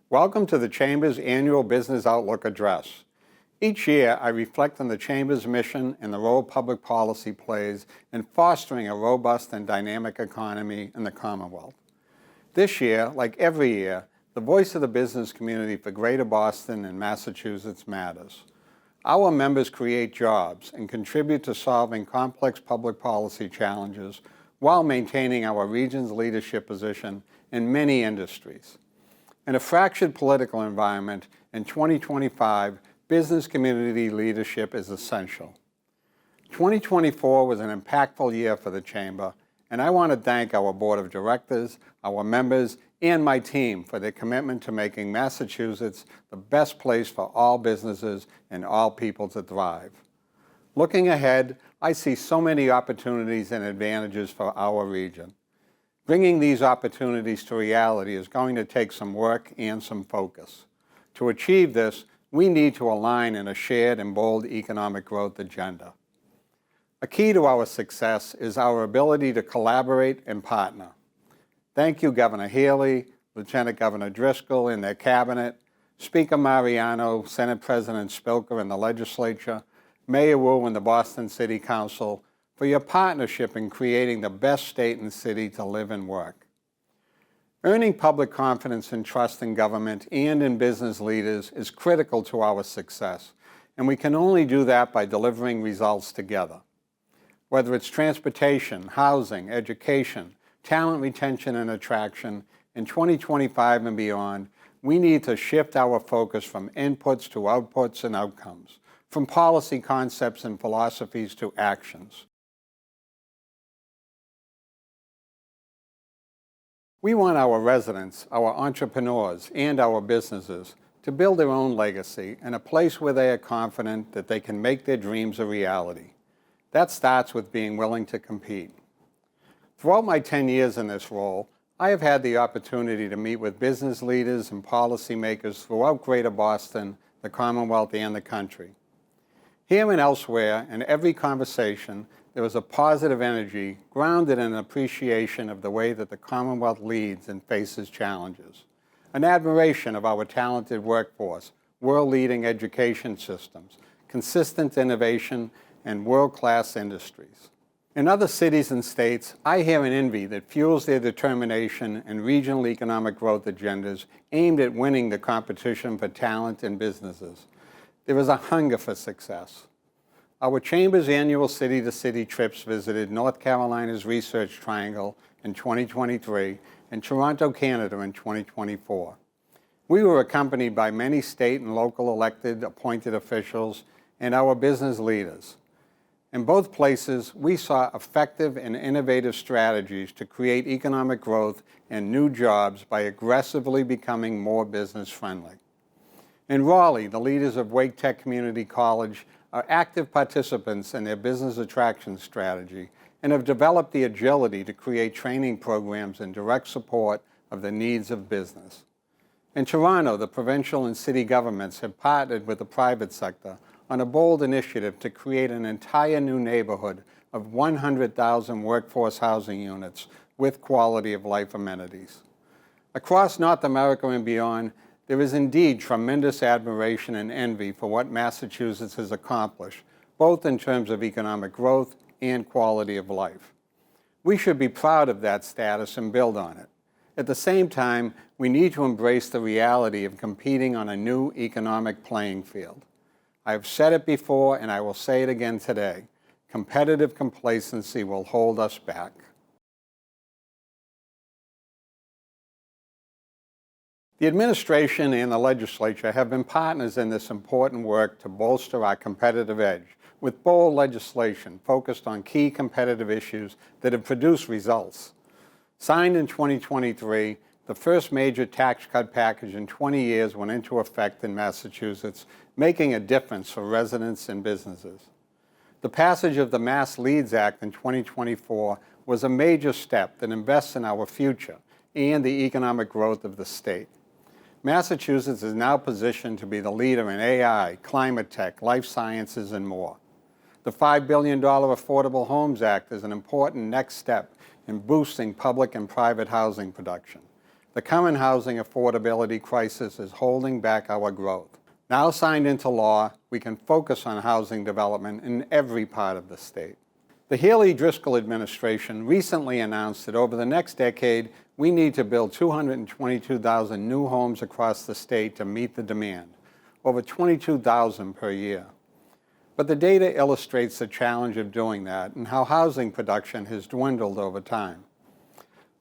Welcome to the Chamber's annual Business Outlook Address. Each year, I reflect on the Chamber's mission and the role public policy plays in fostering a robust and dynamic economy in the Commonwealth. This year, like every year, the voice of the business community for Greater Boston and Massachusetts matters. Our members create jobs and contribute to solving complex public policy challenges while maintaining our region's leadership position in many industries. In a fractured political environment, in 2025, business community leadership is essential. 2024 was an impactful year for the Chamber, and I want to thank our Board of Directors, our members, and my team for their commitment to making Massachusetts the best place for all businesses and all people to thrive. Looking ahead, I see so many opportunities and advantages for our region. Bringing these opportunities to reality is going to take some work and some focus. To achieve this, we need to align in a shared and bold economic growth agenda. A key to our success is our ability to collaborate and partner. Thank you, Governor Healy, Lieutenant Governor Driscoll and their cabinet, Speaker Mariano, Senate President Spilker and the legislature, Mayor Wu and the Boston City Council, for your partnership in creating the best state and city to live and work. Earning public confidence and trust in government and in business leaders is critical to our success, and we can only do that by delivering results together. Whether it's transportation, housing, education, talent retention and attraction, in 2025 and beyond, we need to shift our focus from inputs to outputs and outcomes, from policy concepts and philosophies to actions. We want our residents, our entrepreneurs, and our businesses to build their own legacy in a place where they are confident that they can make their dreams a reality. That starts with being willing to compete. Throughout my 10 years in this role, I have had the opportunity to meet with business leaders and policymakers throughout Greater Boston, the Commonwealth, and the country. Here and elsewhere, in every conversation, there was a positive energy grounded in an appreciation of the way that the Commonwealth leads and faces challenges, an admiration of our talented workforce, world-leading education systems, consistent innovation, and world-class industries. In other cities and states, I hear an envy that fuels their determination and regional economic growth agendas aimed at winning the competition for talent and businesses. There is a hunger for success. Our Chamber's annual city-to-city trips visited North Carolina's Research Triangle in 2023 and Toronto, Canada in 2024. We were accompanied by many state and local elected appointed officials and our business leaders. In both places, we saw effective and innovative strategies to create economic growth and new jobs by aggressively becoming more business-friendly. In Raleigh, the leaders of Wake Tech Community College are active participants in their business attraction strategy and have developed the agility to create training programs in direct support of the needs of business. In Toronto, the provincial and city governments have partnered with the private sector on a bold initiative to create an entire new neighborhood of 100,000 workforce housing units with quality of life amenities. Across North America and beyond, there is indeed tremendous admiration and envy for what Massachusetts has accomplished, both in terms of economic growth and quality of life. We should be proud of that status and build on it. At the same time, we need to embrace the reality of competing on a new economic playing field. I have said it before and I will say it again today. Competitive complacency will hold us back. The administration and the legislature have been partners in this important work to bolster our competitive edge with bold legislation focused on key competitive issues that have produced results. Signed in 2023, the first major tax cut package in 20 years went into effect in Massachusetts, making a difference for residents and businesses. The passage of the Mass Leads Act in 2024 was a major step that invests in our future and the economic growth of the state. Massachusetts is now positioned to be the leader in AI, climate tech, life sciences, and more. The $5 billion Affordable Homes Act is an important next step in boosting public and private housing production. The current housing affordability crisis is holding back our growth. Now signed into law, we can focus on housing development in every part of the state. The Healey-Driscoll administration recently announced that over the next decade, we need to build 222,000 new homes across the state to meet the demand, over 22,000 per year. But the data illustrates the challenge of doing that and how housing production has dwindled over time.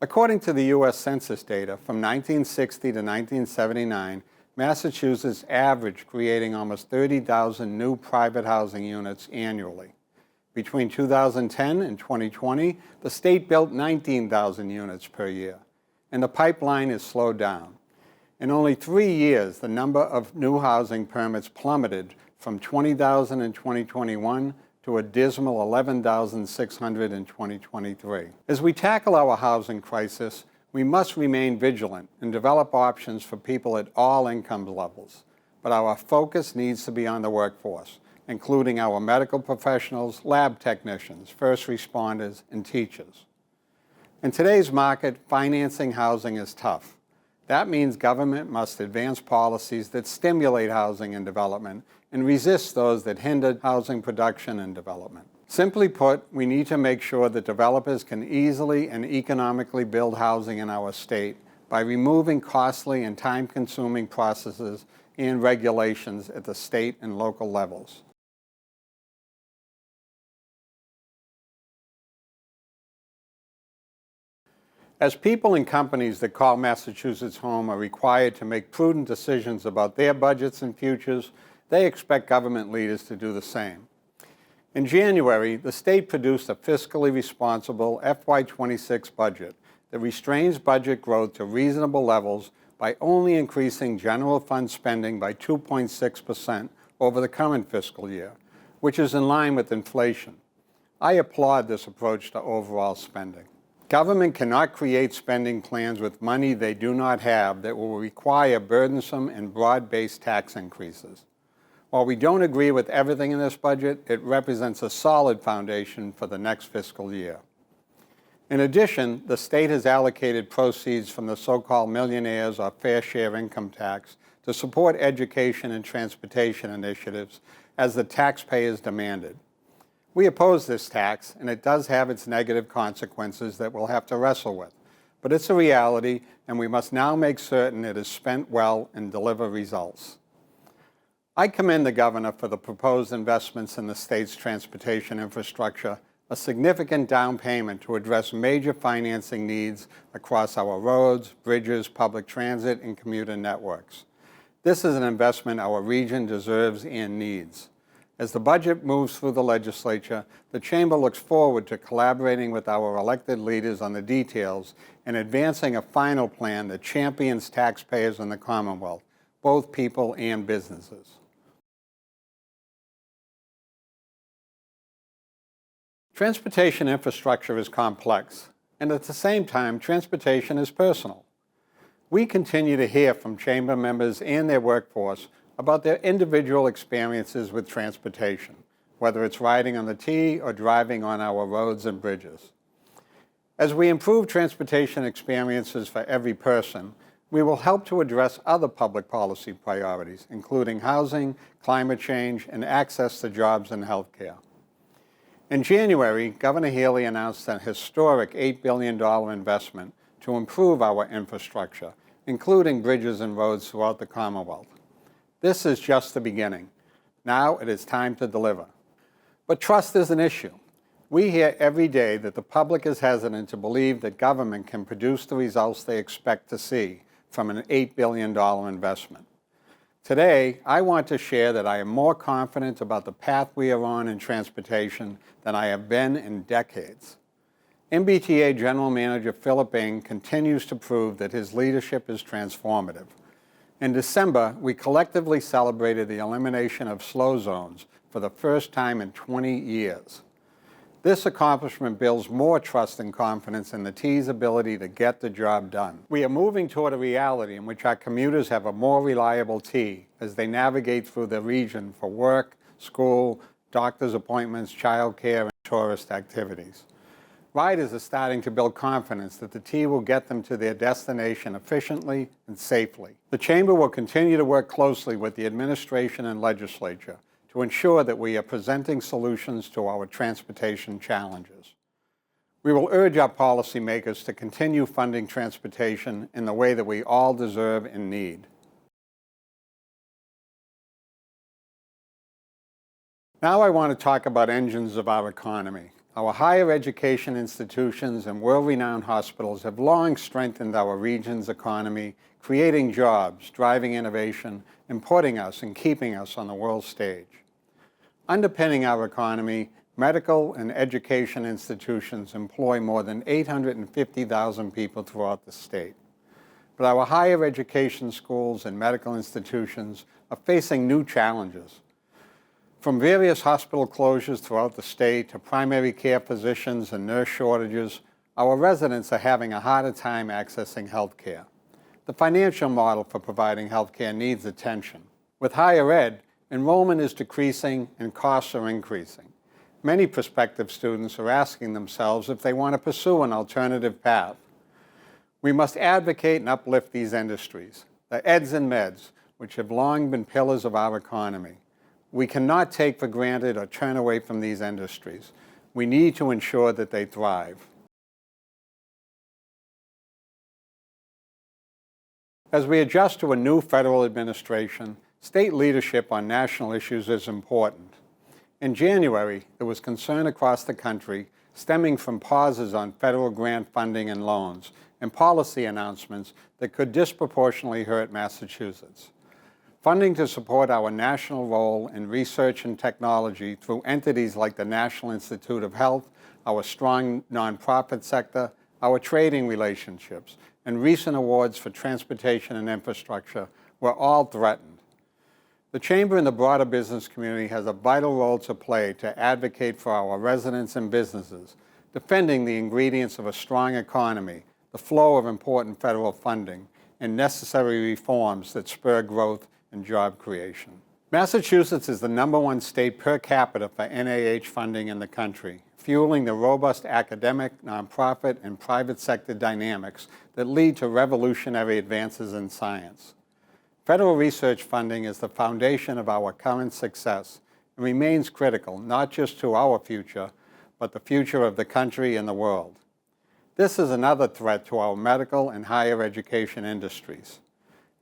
According to the U.S. Census data, from 1960 to 1979, Massachusetts averaged creating almost 30,000 new private housing units annually. Between 2010 and 2020, the state built 19,000 units per year, and the pipeline has slowed down. In only 3 years, the number of new housing permits plummeted from 20,000 in 2021 to a dismal 11,600 in 2023. As we tackle our housing crisis, we must remain vigilant and develop options for people at all income levels. But our focus needs to be on the workforce, including our medical professionals, lab technicians, first responders, and teachers. In today's market, financing housing is tough. That means government must advance policies that stimulate housing and development and resist those that hinder housing production and development. Simply put, we need to make sure that developers can easily and economically build housing in our state by removing costly and time-consuming processes and regulations at the state and local levels. As people and companies that call Massachusetts home are required to make prudent decisions about their budgets and futures, they expect government leaders to do the same. In January, the state produced a fiscally responsible FY26 budget that restrains budget growth to reasonable levels by only increasing general fund spending by 2.6% over the current fiscal year, which is in line with inflation. I applaud this approach to overall spending. Government cannot create spending plans with money they do not have that will require burdensome and broad-based tax increases. While we don't agree with everything in this budget, it represents a solid foundation for the next fiscal year. In addition, the state has allocated proceeds from the so-called millionaires or fair share income tax to support education and transportation initiatives as the taxpayers demanded. We oppose this tax, and it does have its negative consequences that we'll have to wrestle with. But it's a reality, and we must now make certain it is spent well and deliver results. I commend the governor for the proposed investments in the state's transportation infrastructure, a significant down payment to address major financing needs across our roads, bridges, public transit, and commuter networks. This is an investment our region deserves and needs. As the budget moves through the legislature, the Chamber looks forward to collaborating with our elected leaders on the details and advancing a final plan that champions taxpayers in the Commonwealth, both people and businesses. Transportation infrastructure is complex, and at the same time, transportation is personal. We continue to hear from Chamber members and their workforce about their individual experiences with transportation, whether it's riding on the T or driving on our roads and bridges. As we improve transportation experiences for every person, we will help to address other public policy priorities, including housing, climate change, and access to jobs and health care. In January, Governor Healey announced a historic $8 billion investment to improve our infrastructure, including bridges and roads throughout the Commonwealth. This is just the beginning. Now it is time to deliver. But trust is an issue. We hear every day that the public is hesitant to believe that government can produce the results they expect to see from an $8 billion investment. Today, I want to share that I am more confident about the path we are on in transportation than I have been in decades. MBTA General Manager Philip Ng continues to prove that his leadership is transformative. In December, we collectively celebrated the elimination of slow zones for the first time in 20 years. This accomplishment builds more trust and confidence in the T's ability to get the job done. We are moving toward a reality in which our commuters have a more reliable T as they navigate through the region for work, school, doctor's appointments, childcare, and tourist activities. Riders are starting to build confidence that the T will get them to their destination efficiently and safely. The Chamber will continue to work closely with the administration and legislature to ensure that we are presenting solutions to our transportation challenges. We will urge our policymakers to continue funding transportation in the way that we all deserve and need. Now I want to talk about engines of our economy. Our higher education institutions and world-renowned hospitals have long strengthened our region's economy, creating jobs, driving innovation, and putting us and keeping us on the world stage. Underpinning our economy, medical and education institutions employ more than 850,000 people throughout the state. But our higher education schools and medical institutions are facing new challenges. From various hospital closures throughout the state to primary care physicians and nurse shortages, our residents are having a harder time accessing health care. The financial model for providing health care needs attention. With higher ed, enrollment is decreasing and costs are increasing. Many prospective students are asking themselves if they want to pursue an alternative path. We must advocate and uplift these industries, the eds and meds, which have long been pillars of our economy. We cannot take for granted or turn away from these industries. We need to ensure that they thrive. As we adjust to a new federal administration, state leadership on national issues is important. In January, there was concern across the country stemming from pauses on federal grant funding and loans and policy announcements that could disproportionately hurt Massachusetts. Funding to support our national role in research and technology through entities like the National Institute of Health, our strong nonprofit sector, our trading relationships, and recent awards for transportation and infrastructure were all threatened. The Chamber and the broader business community has a vital role to play to advocate for our residents and businesses, defending the ingredients of a strong economy, the flow of important federal funding, and necessary reforms that spur growth and job creation. Massachusetts is the #1 state per capita for NIH funding in the country, fueling the robust academic, nonprofit, and private sector dynamics that lead to revolutionary advances in science. Federal research funding is the foundation of our current success and remains critical not just to our future, but the future of the country and the world. This is another threat to our medical and higher education industries.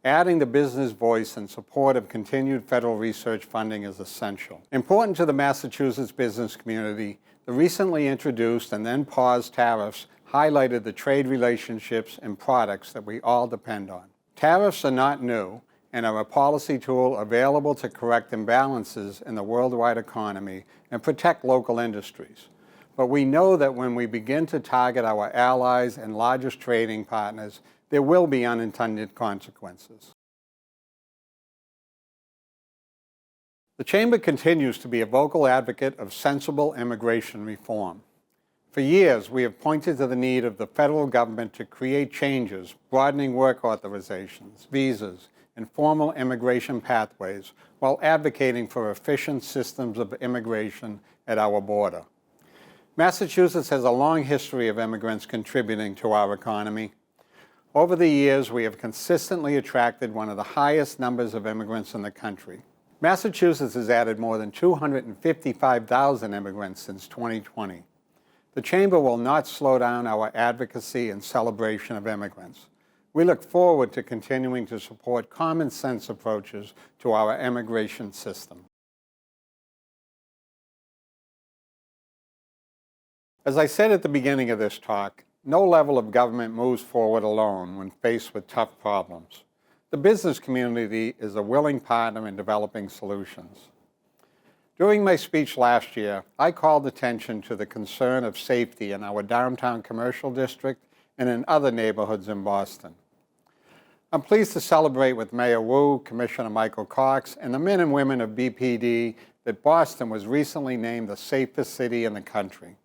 Adding the business voice and support of continued federal research funding is essential. Important to the Massachusetts business community, the recently introduced and then paused tariffs highlighted the trade relationships and products that we all depend on. Tariffs are not new and are a policy tool available to correct imbalances in the worldwide economy and protect local industries. But we know that when we begin to target our allies and largest trading partners, there will be unintended consequences. The Chamber continues to be a vocal advocate of sensible immigration reform. For years, we have pointed to the need of the federal government to create changes, broadening work authorizations, visas, and formal immigration pathways, while advocating for efficient systems of immigration at our border. Massachusetts has a long history of immigrants contributing to our economy. Over the years, we have consistently attracted one of the highest numbers of immigrants in the country. Massachusetts has added more than 255,000 immigrants since 2020. The Chamber will not slow down our advocacy and celebration of immigrants. We look forward to continuing to support common sense approaches to our immigration system. As I said at the beginning of this talk, no level of government moves forward alone when faced with tough problems. The business community is a willing partner in developing solutions. During my speech last year, I called attention to the concern of safety in our downtown commercial district and in other neighborhoods in Boston. I'm pleased to celebrate with Mayor Wu, Commissioner Michael Cox, and the men and women of BPD that Boston was recently named the safest city in the country.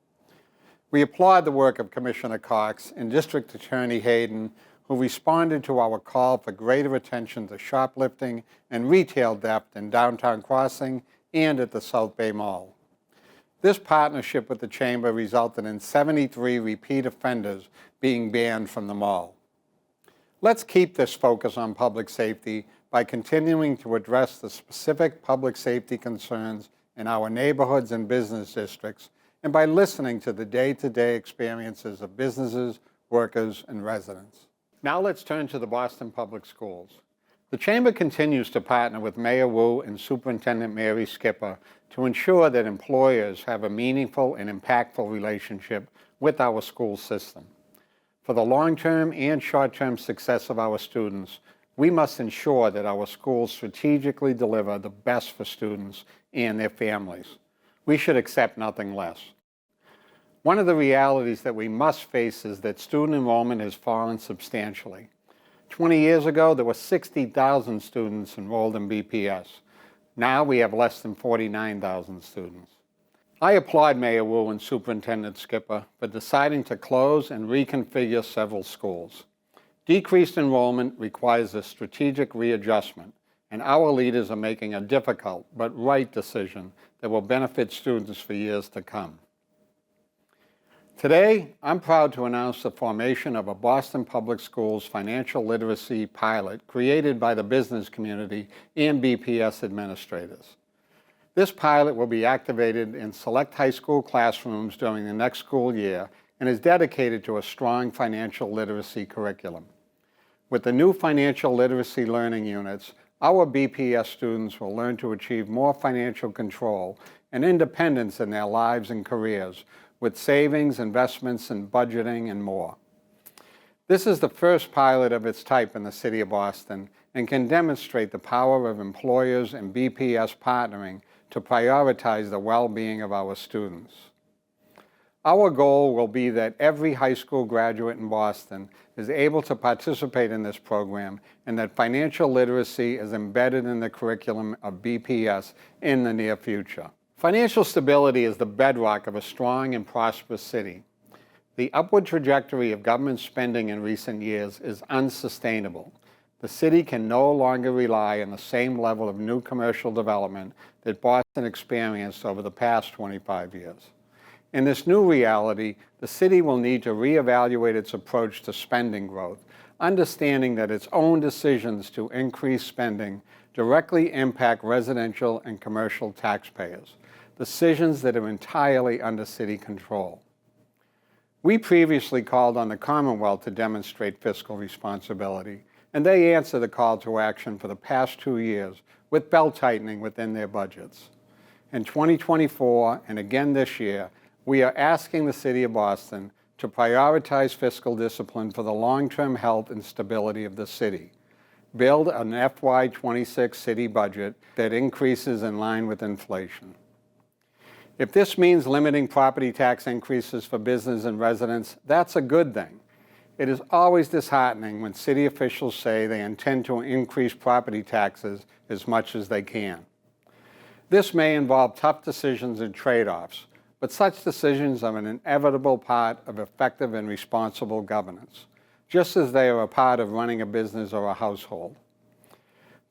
We applaud the work of Commissioner Cox and District Attorney Hayden, who responded to our call for greater attention to shoplifting and retail theft in Downtown Crossing and at the South Bay Mall. This partnership with the Chamber resulted in 73 repeat offenders being banned from the mall. Let's keep this focus on public safety by continuing to address the specific public safety concerns in our neighborhoods and business districts, and by listening to the day-to-day experiences of businesses, workers, and residents. Now let's turn to the Boston Public Schools. The Chamber continues to partner with Mayor Wu and Superintendent Mary Skipper to ensure that employers have a meaningful and impactful relationship with our school system. For the long-term and short-term success of our students, we must ensure that our schools strategically deliver the best for students and their families. We should accept nothing less. One of the realities that we must face is that student enrollment has fallen substantially. 20 years ago, there were 60,000 students enrolled in BPS. Now we have less than 49,000 students. I applaud Mayor Wu and Superintendent Skipper for deciding to close and reconfigure several schools. Decreased enrollment requires a strategic readjustment, and our leaders are making a difficult but right decision that will benefit students for years to come. Today, I'm proud to announce the formation of a Boston Public Schools financial literacy pilot created by the business community and BPS administrators. This pilot will be activated in select high school classrooms during the next school year and is dedicated to a strong financial literacy curriculum. With the new financial literacy learning units, our BPS students will learn to achieve more financial control and independence in their lives and careers, with savings, investments, and budgeting, and more. This is the first pilot of its type in the City of Boston and can demonstrate the power of employers and BPS partnering to prioritize the well-being of our students. Our goal will be that every high school graduate in Boston is able to participate in this program and that financial literacy is embedded in the curriculum of BPS in the near future. Financial stability is the bedrock of a strong and prosperous city. The upward trajectory of government spending in recent years is unsustainable. The city can no longer rely on the same level of new commercial development that Boston experienced over the past 25 years. In this new reality, the city will need to reevaluate its approach to spending growth, understanding that its own decisions to increase spending directly impact residential and commercial taxpayers, decisions that are entirely under city control. We previously called on the Commonwealth to demonstrate fiscal responsibility, and they answered the call to action for the past 2 years with belt-tightening within their budgets. In 2024, and again this year, we are asking the City of Boston to prioritize fiscal discipline for the long-term health and stability of the city. Build an FY26 city budget that increases in line with inflation. If this means limiting property tax increases for business and residents, that's a good thing. It is always disheartening when city officials say they intend to increase property taxes as much as they can. This may involve tough decisions and trade-offs, but such decisions are an inevitable part of effective and responsible governance, just as they are a part of running a business or a household.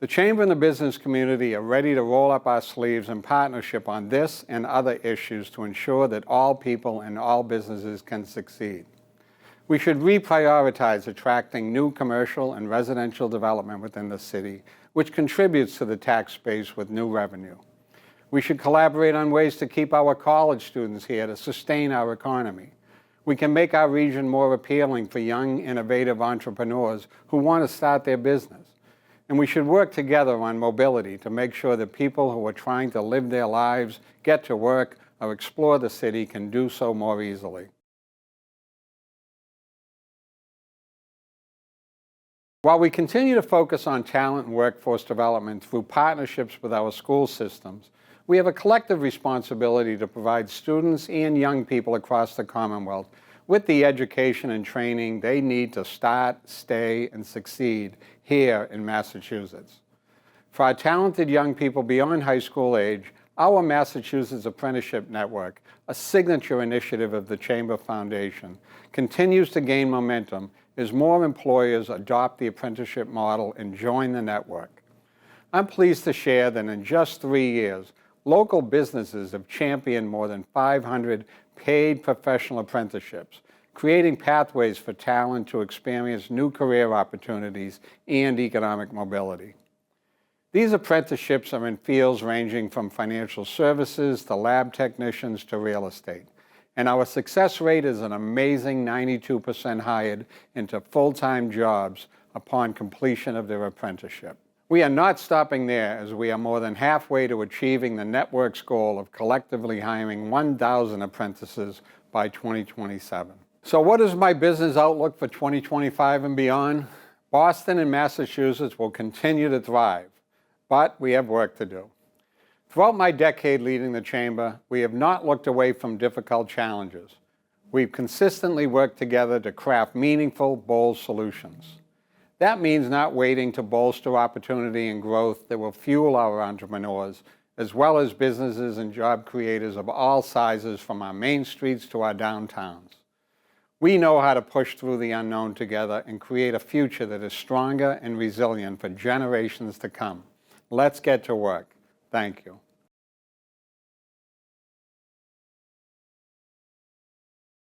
The Chamber and the business community are ready to roll up our sleeves in partnership on this and other issues to ensure that all people and all businesses can succeed. We should reprioritize attracting new commercial and residential development within the city, which contributes to the tax base with new revenue. We should collaborate on ways to keep our college students here to sustain our economy. We can make our region more appealing for young, innovative entrepreneurs who want to start their business. And we should work together on mobility to make sure that people who are trying to live their lives, get to work, or explore the city can do so more easily. While we continue to focus on talent and workforce development through partnerships with our school systems, we have a collective responsibility to provide students and young people across the Commonwealth with the education and training they need to start, stay, and succeed here in Massachusetts. For our talented young people beyond high school age, our Massachusetts Apprenticeship Network, a signature initiative of the Chamber Foundation, continues to gain momentum as more employers adopt the apprenticeship model and join the network. I'm pleased to share that in just 3 years, Local businesses have championed more than 500 paid professional apprenticeships, creating pathways for talent to experience new career opportunities and economic mobility. These apprenticeships are in fields ranging from financial services to lab technicians to real estate. And our success rate is an amazing 92% hired into full-time jobs upon completion of their apprenticeship. We are not stopping there, as we are more than halfway to achieving the network's goal of collectively hiring 1,000 apprentices by 2027. So what is my business outlook for 2025 and beyond? Boston and Massachusetts will continue to thrive, but we have work to do. Throughout my decade leading the Chamber, we have not looked away from difficult challenges. We've consistently worked together to craft meaningful, bold solutions. That means not waiting to bolster opportunity and growth that will fuel our entrepreneurs, as well as businesses and job creators of all sizes from our main streets to our downtowns. We know how to push through the unknown together and create a future that is stronger and resilient for generations to come. Let's get to work. Thank you.